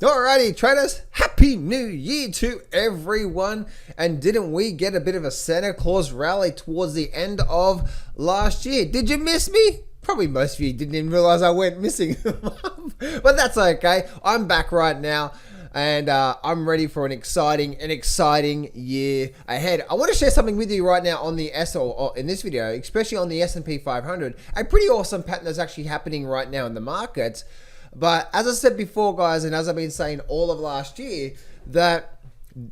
Alrighty, traders, happy new year to everyone. And didn't we get a bit of a Santa Claus rally towards the end of last year? Did you miss me? Probably most of you didn't even realize I went missing. But that's okay. I'm back right now. And I'm ready for an exciting year ahead. I want to share something with you right now on the in this video, especially on the S&P 500. A pretty awesome pattern that's actually happening right now in the markets. But as I said before, guys, and as I've been saying all of last year, that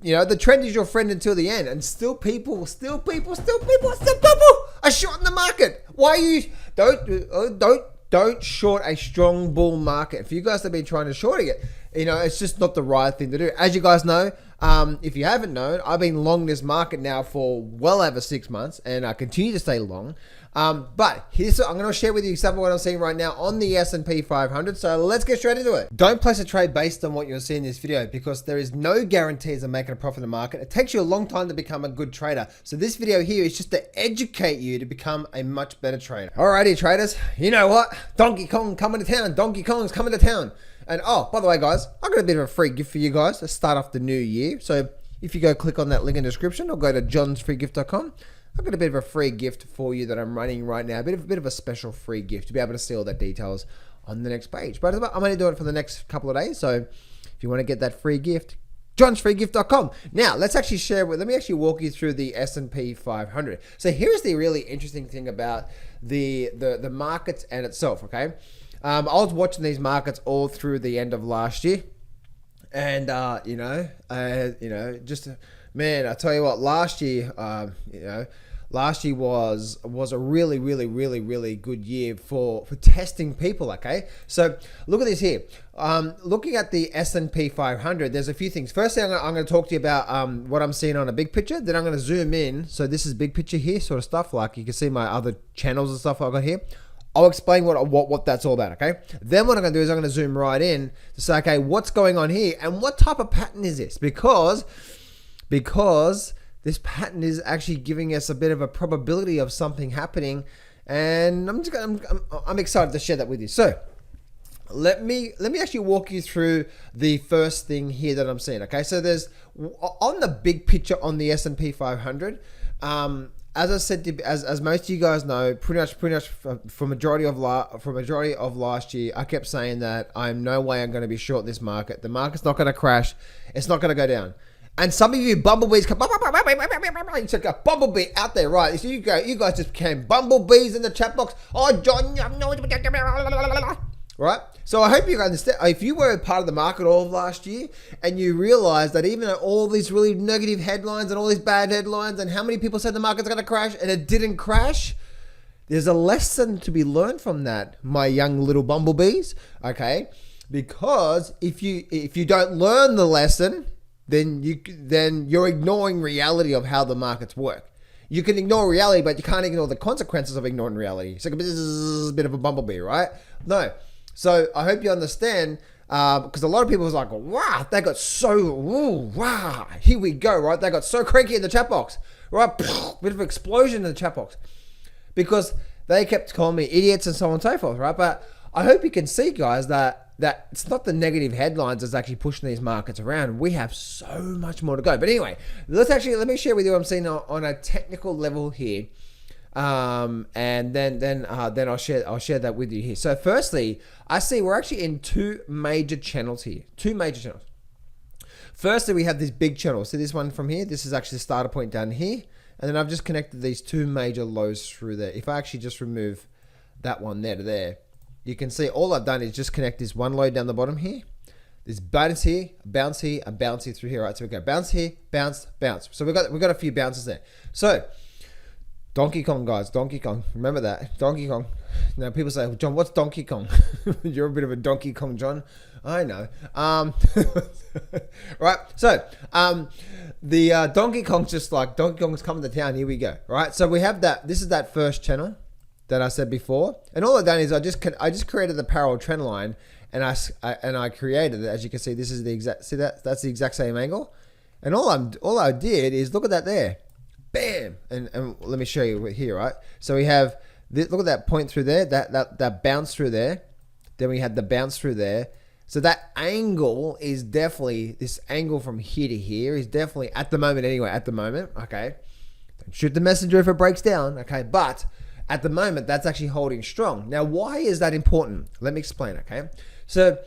the trend is your friend until the end, and still people are short in the market. Why you don't short a strong bull market? If you guys have been trying to short it, it's just not the right thing to do. As you guys know, if you haven't known, I've been long this market now for well over 6 months, and I continue to stay long. But I'm going to share with you some of what I'm seeing right now on the S&P 500. So let's get straight into it. Don't place a trade based on what you're seeing in this video, because there is no guarantees of making a profit in the market. It takes you a long time to become a good trader. So this video here is just to educate you to become a much better trader. Alrighty, traders. You know what? Donkey Kong coming to town. Donkey Kong's coming to town. And oh, by the way, guys, I've got a bit of a free gift for you guys to start off the new year. So if you go click on that link in the description or go to johnsfreegift.com, I've got a bit of a free gift for you that I'm running right now. A bit of a special free gift to be able to see all that details on the next page. But I'm only doing it for the next couple of days. So if you want to get that free gift, johnsfreegift.com. Now, let me actually walk you through the S&P 500. So here's the really interesting thing about the markets and itself, okay? I was watching these markets all through the end of last year. And, man, I tell you what, last year was a really good year for testing people, okay? So look at this here. Looking at the S&P 500, there's a few things. Firstly, I'm going to talk to you about what I'm seeing on a big picture. Then I'm going to zoom in. So this is big picture here, sort of stuff. Like you can see my other channels and stuff I've got here. I'll explain what that's all about, okay? Then what I'm going to do is I'm going to zoom right in to say, okay, what's going on here? And what type of pattern is this? Because this pattern is actually giving us a bit of a probability of something happening, and I'm excited to share that with you. So let me actually walk you through the first thing here that I'm seeing. Okay, so there's on the big picture on the S&P 500. As I said, as most of you guys know, pretty much for majority of last year, I kept saying that no way I'm going to be short this market. The market's not going to crash. It's not going to go down. And some of you bumblebees, you took a bumblebee out there, right? So you guys just became bumblebees in the chat box. Oh, John, right? So I hope you understand. If you were a part of the market all of last year and you realize that even at all these really negative headlines and all these bad headlines and how many people said the market's going to crash and it didn't crash, there's a lesson to be learned from that, my young little bumblebees, okay? Because if you don't learn the lesson, then you're ignoring reality of how the markets work. You can ignore reality, but you can't ignore the consequences of ignoring reality. It's like a bit of a bumblebee, right? No. So I hope you understand, because a lot of people was like, wow, they got wow, here we go, right? They got so cranky in the chat box, right? Bit of an explosion in the chat box because they kept calling me idiots and so on and so forth, right? But I hope you can see, guys, that it's not the negative headlines that's actually pushing these markets around. We have so much more to go. But anyway, let me share with you what I'm seeing on a technical level here. And then I'll share that with you here. So firstly, I see we're actually in two major channels here. Firstly, we have this big channel. See this one from here? This is actually the starter point down here. And then I've just connected these two major lows through there. If I actually just remove that one there to there, you can see all I've done is just connect this one low down the bottom here. This bounce here, a bounce here, a bounce here through here. Right, so we go bounce here, bounce, bounce. So we've got a few bounces there. So Donkey Kong, guys, Donkey Kong. Remember that, Donkey Kong. Now people say, John, what's Donkey Kong? You're a bit of a Donkey Kong, John. I know. Right. So the Donkey Kong's just like Donkey Kong's coming to town. Here we go. Right. So we have that. This is that first channel that I said before, and all I've done is I just created the parallel trend line, and I created it. As you can see, this is the exact. See that's the exact same angle, and all I did is look at that there. Bam, and let me show you here, right? So we have this, look at that point through there, that bounce through there. Then we had the bounce through there, So that angle is definitely, this angle from here to here is definitely, at the moment anyway, okay? Don't shoot the messenger if it breaks down, okay? But at the moment, that's actually holding strong. Now, why is that important? Let me explain, okay? So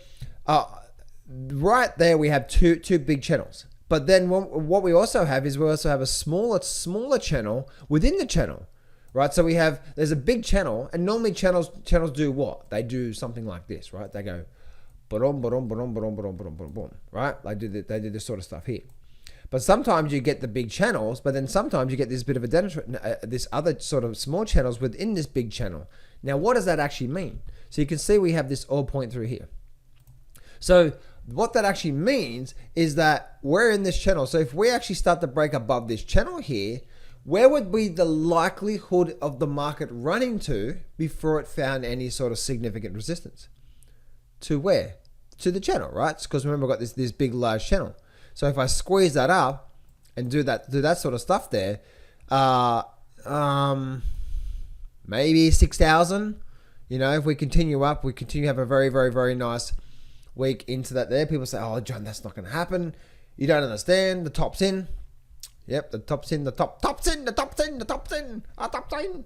right there, we have two big channels. But then what we also have is we also have a smaller channel within the channel, right? So there's a big channel, and normally channels do what? They do something like this, right? They go, boom, boom, boom, boom, boom, boom, boom, boom, right? They do this sort of stuff here. But sometimes you get the big channels, but then sometimes you get this bit of this other sort of small channels within this big channel. Now, what does that actually mean? So you can see we have this all point through here. So what that actually means is that we're in this channel. So if we actually start to break above this channel here, where would be the likelihood of the market running to before it found any sort of significant resistance? To where? To the channel, right? Because remember, I've got this big, large channel. So if I squeeze that up and do that sort of stuff there, maybe 6,000. You know, if we continue up, we continue to have a very, very, very nice week into that there. People say, oh, John, that's not going to happen. You don't understand. The top's in. Yep, the top's in. The top's in. The top's in. The top's in. Our top's in.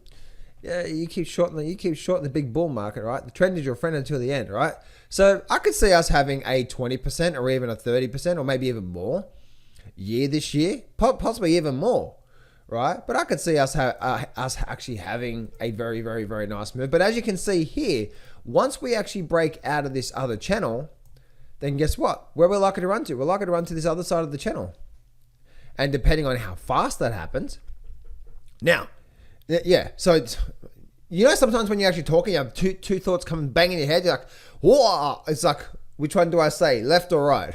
Yeah, you keep shorting the big bull market, right? The trend is your friend until the end, right? So I could see us having a 20% or even a 30% or maybe even more year this year, possibly even more, right? But I could see us actually having a very, very, very nice move. But as you can see here, once we actually break out of this other channel, then guess what? Where we're likely to run to? We're likely to run to this other side of the channel. And depending on how fast that happens. Now, yeah, so it's, you know, sometimes when you're actually talking, you have two thoughts coming bang in your head. You're like, whoa! It's like, which one do I say, left or right?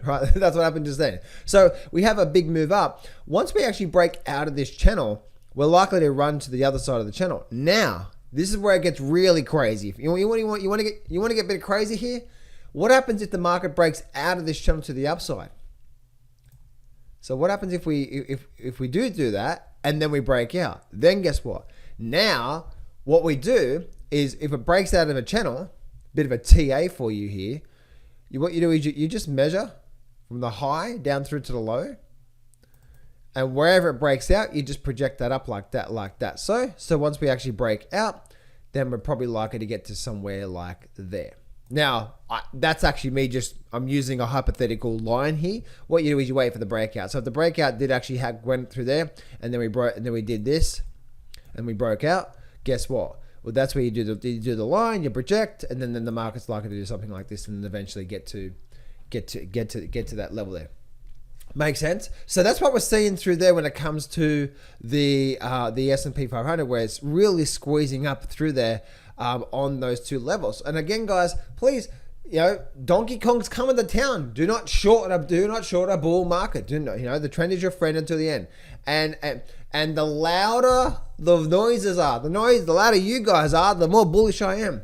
Right, that's what happened just then. So we have a big move up. Once we actually break out of this channel, we're likely to run to the other side of the channel. Now, this is where it gets really crazy. You want to get a bit crazy here? What happens if the market breaks out of this channel to the upside? So what happens if we do that and then we break out? Then guess what? Now, what we do is if it breaks out of a channel, bit of a TA for you here, what you do is you just measure from the high down through to the low. And wherever it breaks out, you just project that up like that. So once we actually break out, then we're probably likely to get to somewhere like there. Now, that's actually me I'm using a hypothetical line here. What you do is you wait for the breakout. So if the breakout did actually went through there, and then we did this, and we broke out, guess what? Well, that's where you do the line, you project, and then the market's likely to do something like this, and eventually get to that level there. Makes sense? So that's what we're seeing through there when it comes to the S&P 500, where it's really squeezing up through there on those two levels. And again, guys, please, you know, Donkey Kong's coming to town. Do not short a bull market. The trend is your friend until the end. And the louder the noises are, the louder you guys are, the more bullish I am.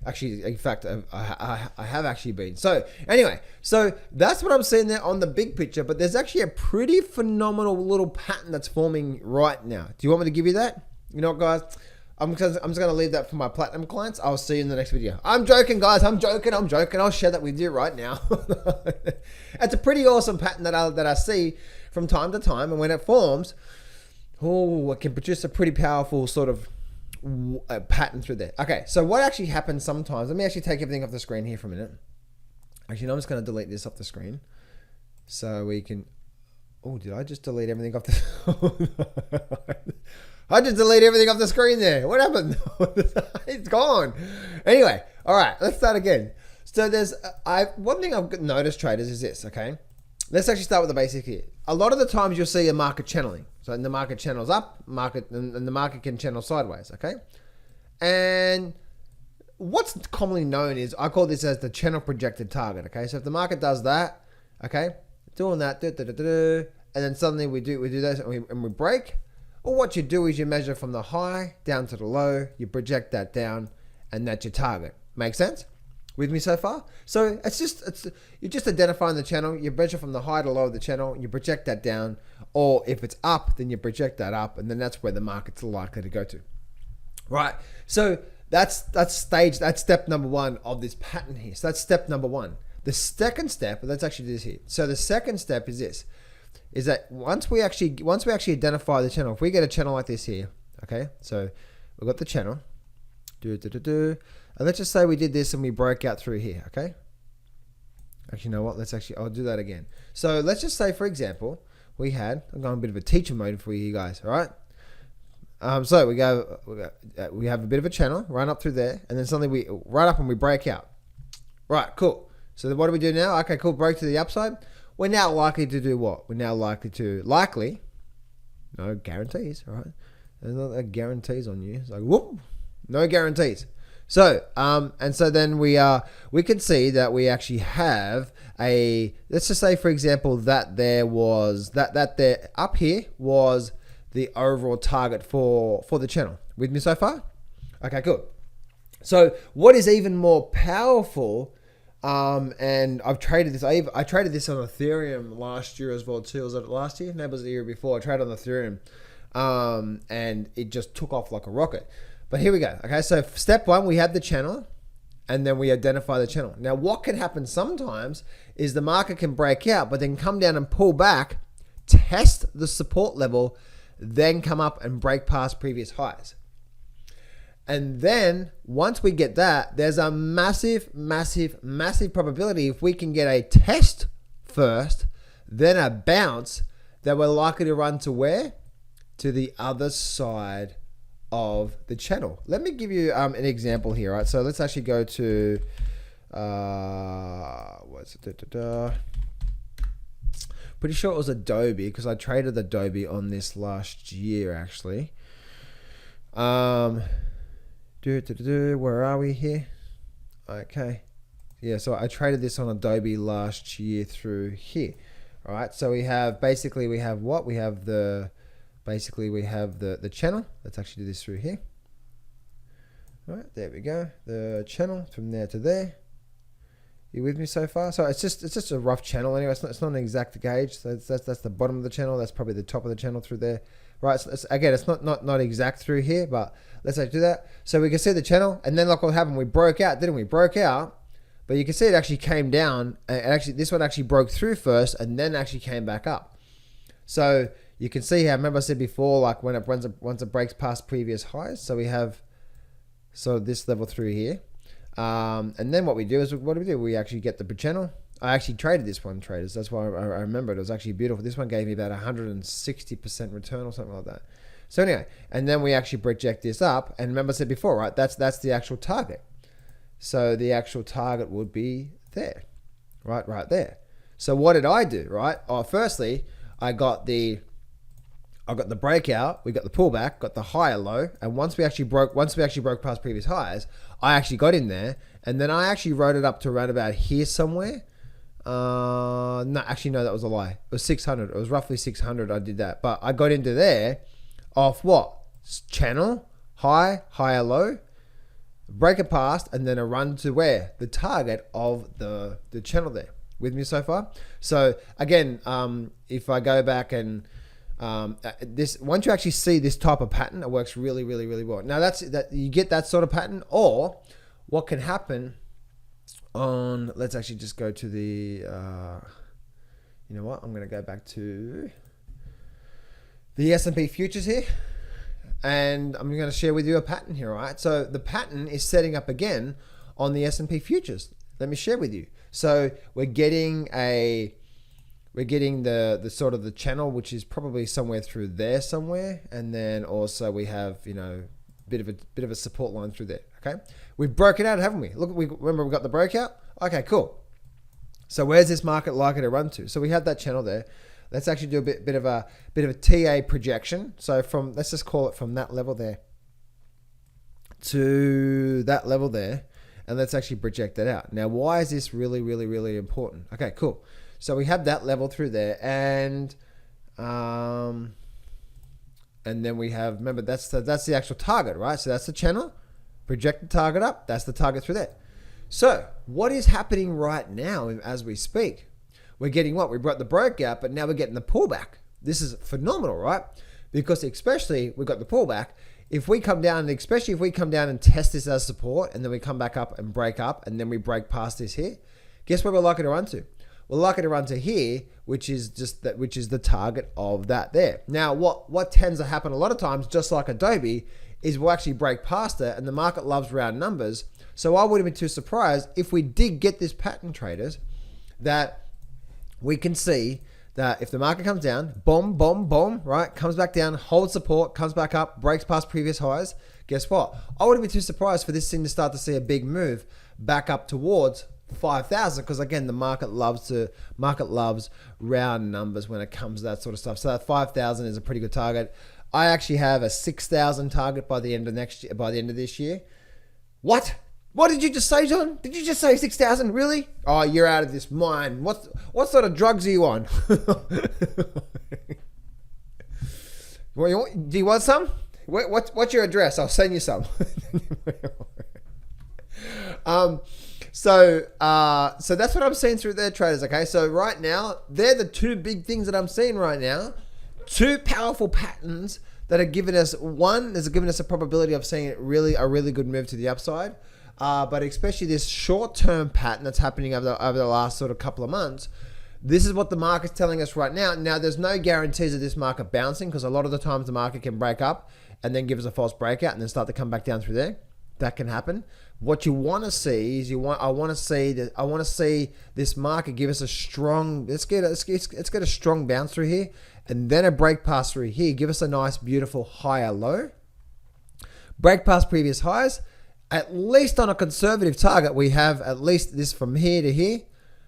Actually, in fact, I have actually been. So anyway, so that's what I'm seeing there on the big picture. But there's actually a pretty phenomenal little pattern that's forming right now. Do you want me to give you that? You know what, guys? I'm just going to leave that for my platinum clients. I'll see you in the next video. I'm joking, guys. I'm joking. I'll share that with you right now. It's a pretty awesome pattern that I see from time to time. And when it forms, it can produce a pretty powerful sort of pattern through there. Okay, so what actually happens sometimes, let me actually take everything off the screen here for a minute. Actually, no, I'm just going to delete this off the screen so we can, did I just delete everything off the I just deleted everything off the screen there. What happened? It's gone. Anyway, all right, let's start again. So there's one thing I've noticed, traders, is this, okay? Let's actually start with the basic here. A lot of the times you'll see a market channeling. So the market channels up, and the market can channel sideways, okay? And what's commonly known is, I call this as the channel projected target, okay? So if the market does that, okay, doing that, and then suddenly we do this and we break, well, what you do is you measure from the high down to the low, you project that down, and that's your target. Make sense? With me so far? So you're just identifying the channel, you measure from the high to low of the channel, you project that down, or if it's up, then you project that up, and then that's where the market's likely to go to. Right? So That's step number one of this pattern here. So that's step number one. The second step, let's actually do this here. So the second step is this, is that once we actually identify the channel, if we get a channel like this here, okay, so we've got the channel, and let's just say we did this and we broke out through here, okay? Actually, you know what? I'll do that again. So let's just say, for example, I'm going a bit of a teacher mode for you guys, all right? So we have a bit of a channel, run up through there, and then suddenly we right up and we break out. Right, cool. So then what do we do now? Okay, cool, break to the upside. We're now likely to do what? We're now likely, no guarantees, all right? There's no guarantees on you. It's like, whoop, no guarantees. So, and so then we can see that we actually have let's just say, for example, that there up here was the overall target for the channel. With me so far? Okay, cool. So what is even more powerful, and I've traded this, I traded this on Ethereum last year as well too. Was it last year? No, it was the year before. I traded on Ethereum, and it just took off like a rocket. But here we go. Okay, so step one, we have the channel, and then we identify the channel. Now, what can happen sometimes is the market can break out, but then come down and pull back, test the support level, then come up and break past previous highs. And then once we get that, there's a massive probability, if we can get a test first, then a bounce, that we're likely to run to where? To the other side of the channel. Let me give you an example here, right? So let's actually go to what's it? Pretty sure it was Adobe, because I traded Adobe on this last year actually. Where are we here? Okay, yeah, so I traded this on Adobe last year through here. All right, so we have the channel. Let's actually do this through here. All right, there we go. The channel from there to there. You with me so far? So it's just a rough channel anyway. It's not an exact gauge. So that's the bottom of the channel. That's probably the top of the channel through there. Right. So it's not exact through here, but let's actually do that. So we can see the channel, and then look what happened. We broke out, didn't we? Broke out, but you can see it actually came down. And actually, this one actually broke through first, and then actually came back up. So you can see how, remember I said before, like once it breaks past previous highs. So we have this level through here. And then what we do is, we actually get the channel. I actually traded this one, traders. That's why I remember it. It was actually beautiful. This one gave me about 160% return or something like that. So anyway, and then we actually project this up. And remember I said before, right? That's the actual target. So the actual target would be there, right there. So what did I do, right? Oh, firstly, I got the breakout, we got the pullback, got the higher low, and once we actually broke past previous highs, I actually got in there, and then I actually wrote it up to around about here somewhere. No, actually no, that was a lie. It was 600. It was roughly 600. I did that, but I got into there off what? Channel, higher low, break it past, and then a run to where? The target of the channel there. With me so far? So again, if I go back and once you actually see this type of pattern, it works really well. Now that you get that sort of pattern, or what can happen on, let's actually just go to the, you know what? I'm going to go back to the S&P futures here, and I'm going to share with you a pattern here, all right? So the pattern is setting up again on the S&P futures. Let me share with you. So we're getting the sort of the channel, which is probably somewhere through there somewhere, and then also we have, you know, bit of a support line through there. Okay, we've broken out, haven't we? Look, remember we got the breakout. Okay, cool. So where's this market likely to run to? So we have that channel there. Let's actually do a bit of a TA projection. So let's just call it from that level there to that level there, and let's actually project that out. Now, why is this really important? Okay, cool. So we have that level through there, and then we have, remember that's the actual target, right? So that's the channel, project the target up, that's the target through there. So what is happening right now as we speak? We're getting what? We brought the breakout, but now we're getting the pullback. This is phenomenal, right? Because especially we got the pullback. if we come down, especially if we come down and test this as support, and then we come back up and break up, and then we break past this here, guess where we're likely to run to? We're likely to run to here, which is just that, which is the target of that there. Now, what tends to happen a lot of times, just like Adobe, is we'll actually break past it, and the market loves round numbers. So I wouldn't be too surprised if we did get this pattern, traders, that we can see that if the market comes down, boom, boom, boom, right, comes back down, holds support, comes back up, breaks past previous highs, guess what? I wouldn't be too surprised for this thing to start to see a big move back up towards 5,000, because again, the market loves round numbers when it comes to that sort of stuff. So that 5,000 is a pretty good target. I actually have a 6,000 target by the end of next year, by the end of this year. What did you just say, John? Did you just say 6,000? Really? Oh, you're out of this mind. What sort of drugs are you on? Do you want some? What's your address? I'll send you some. So that's what I'm seeing through there, traders. Okay, so right now, they're the two big things that I'm seeing right now. Two powerful patterns that are giving us, one is giving us a probability of seeing a really good move to the upside. But especially this short-term pattern that's happening over the last sort of couple of months. This is what the market's telling us right now. Now, there's no guarantees of this market bouncing, because a lot of the times the market can break up and then give us a false breakout and then start to come back down through there. That can happen. What you want to see is I want to see this market give us a strong. Let's get a strong bounce through here, and then a break pass through here. Give us a nice, beautiful higher low. Break past previous highs. At least on a conservative target, we have at least this from here to here,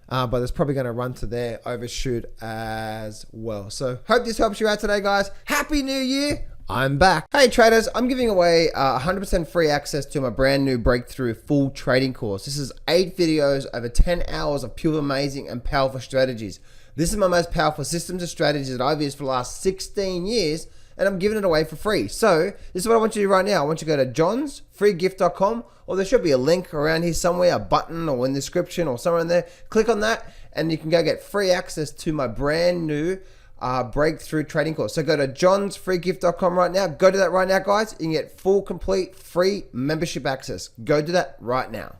but it's probably going to run to there, overshoot as well. So hope this helps you out today, guys. Happy New Year. I'm back. Hey traders, I'm giving away 100% free access to my brand new Breakthrough full trading course. This is 8 videos over 10 hours of pure amazing and powerful strategies. This is my most powerful systems and strategies that I've used for the last 16 years, and I'm giving it away for free. So this is what I want you to do right now. I want you to go to johnsfreegift.com, or there should be a link around here somewhere, a button or in the description or somewhere in there. Click on that and you can go get free access to my brand new Breakthrough trading course. So go to johnsfreegift.com right now. Go to that right now, guys. You can get full, complete, free membership access. Go do that right now.